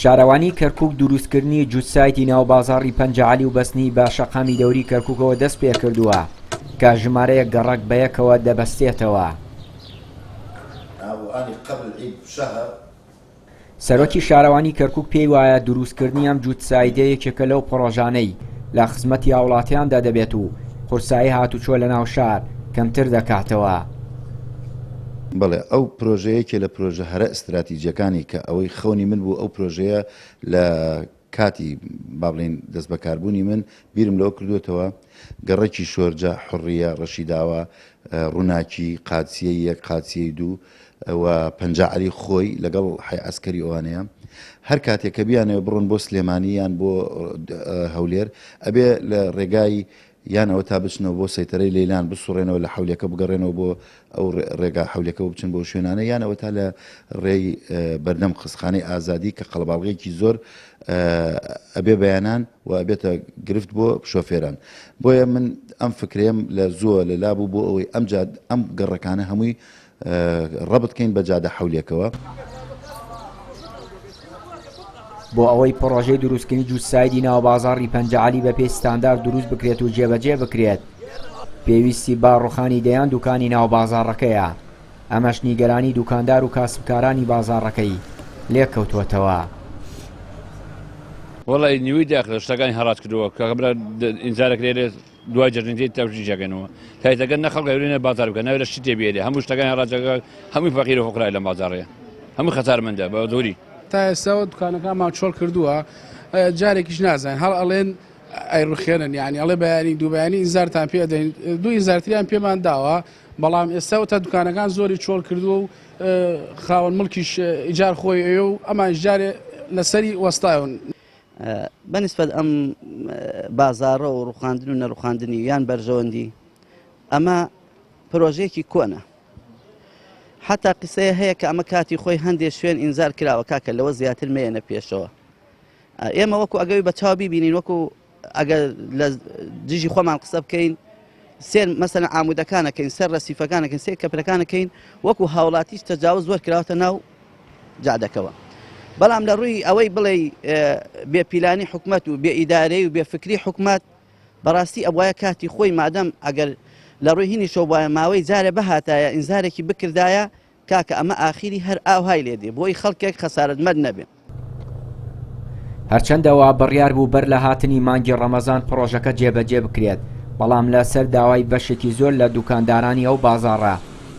شارەوانی کەرکووک دروستکردنی جوتسایتی ناوبازاڕی پەنجەعەلی و بەستنی بە شەقامی دەوری کەرکووکەوە دەست پێ کردووە کە ژمارەیەک گەڕەک بەیەکەوە دەبەستێتەوە. سەرۆکی شارەوانی کەرکووک پێی وایە دروستکردنی ئەم جوتسایتە یەکێکە لەو پڕۆژانەی لە خزمەتی هاوڵاتیاندا دەبێت و قورسایی هاتوچۆ لە ناو شار کەمتر دەکاتەوە. بەڵێ ئەو پرۆژەیەکێ لە پرۆژە هەرە ئستراتیجیەکانی کە ئەوەی خەونی من بوو ئەو پرۆژەیە لە کاتی بابلین دەست بەکاربوونی من بیرم لەوە کردوێتەوە گەڕێکی شۆرجە حڕیە ڕەشیداوە ڕووناکی قادسیەی یەک قادسیەی دوو و پەنجەعەلی خۆی لەگەڵ حی ئەسکەری ئەوانەیە هەر کاتێک کە بیانەوە بڕۆن بۆ سلێمانی یان بۆ هەولێر ئەبێ لە ڕێگای یانەوە تا بچنەوە بۆ سەیتەرەی لەیلان بسوڕێنەوە لە حولێکە بگەڕێنەوە بۆ ئەو ڕێگا حولێکەوە بچن بۆ شوێنانە یانەوە تا لە ڕێی بەردەم قسخانەی ئازادی کە قەڵەباڵغێکی زۆر ئەبێ بەیانان و ئەبێتە گرفت بۆ شۆفێران. بۆیە من ئەم فکرێم لە زووە لە لابوو بۆ ئەوەی ئەم گەڕەکانە هەمووی ڕەبتکەین بە جادە حولێکەوە. بۆ ئەوەی پڕۆژەی دروستکردنی جوتسایتی ناوبازاڕی پەنجەعەلی بە پێی ستاندار دروست بکرێت و جێبەجێ بکرێت پێویستی باڕوخانی دەیان دوکانی ناوبازاڕەکەیە. ئەمەش نیگەرانی دوکاندار و کاسبکارانی بازاڕەکەی لێککەوتوەتەوە. وڵی نیوی داخل شتەکانی هەڕات کردووە کە قبل ئینجارێک لێرێ دوای جەرنجەی تەوژیجەکەنەوە تایتەگەن نەخەڵک ئەوێنە بازار بکەن ناوێت شتی تێ بێرێ هەموو شتەکانی هەڕاجەکە هەمووی فەقیر و فقرای لە بازاڕەیە هەموو خەسارمەندە بە دووری. تا ئێستاوە دوکانەکانمان چۆڵ کردووە جارێکیش نازانین هەڵ ئەڵێن ئەیڕوخێنن یعنی ئەڵێ بەیانی دوو بەیانی ئینزارتان پێ دەین دوو ئینزارتریان پێمان داوە بەڵام ئێستاوە تا دوکانەکان زۆری چۆڵ کردووە و خاوەن مڵکیش ئیجار خۆی ئەوێ و ئەمان ژارێ لەسەری وەستایون. بەنسبەت ئەم بازاڕە و ڕوخاندن و نەڕوخاندنی یان بەرژەوەندی ئەمە پرۆژەیەکی کۆنە حتا قسەیە هەیە کە ئەمە کاتی خۆی هەندێک شوێن ئینزار کراوە کاکە لەوە زیاتر مێنە پێشەوە. ئێمە وەکو ئەگەوی بە چاو بیبینین وەکو ئەگەر لە دژی خۆمان قسە بکەین سێر مەسەلەن ئامودەکانەکەین سەر ڕەسیفەکانەکەین سێر کەپرەکانەکەین وەکو هاوڵاتیش تەجاوز زۆر کراوەتە ناو جادەکەوە. بەڵام لە ڕووی ئەوەی بڵێ بێپیلانی حکومەت و بێ ئیدارەی و بێفکری حکومەت بەڕاستی ئەوایە کاتی خۆی مادەم ئەگەر لە ڕووی هینی شەو وایە ماوەی جارێ بەهاتایە ئینزارێکی بکردایە کاکە ئەمە ئاخیری هەر ئاوهای لێدێ بۆی خەڵکێک خەسارەتمەند نەبێ. هەرچەندەوە بڕیار بوو بەر لە هاتنی مانگی ڕەمەزان پرۆژەکە جێبەجێ بکرێت بەڵام لەسەر داوای بەشێکی زۆر لە دوکاندارانی ئەو بازاڕە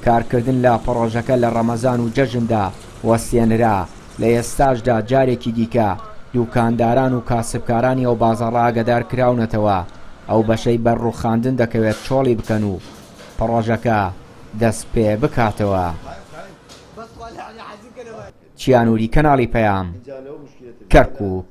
کارکردن لە پرۆژەکە لە ڕەمەزان و جەژندا وەستێنرا لە ئێستاشدا جارێکی دیکە دوکانداران و کاسبکارانی ئەو بازاڕە ئاگادار کراونەتەوە ئەو بەشەی بەڕوخاندن دەکەوێت چۆڵی بکەن و پرۆژەکە دەست پێ بکاتەوە. چیانووری کەناڵی پەیام کەرکووک.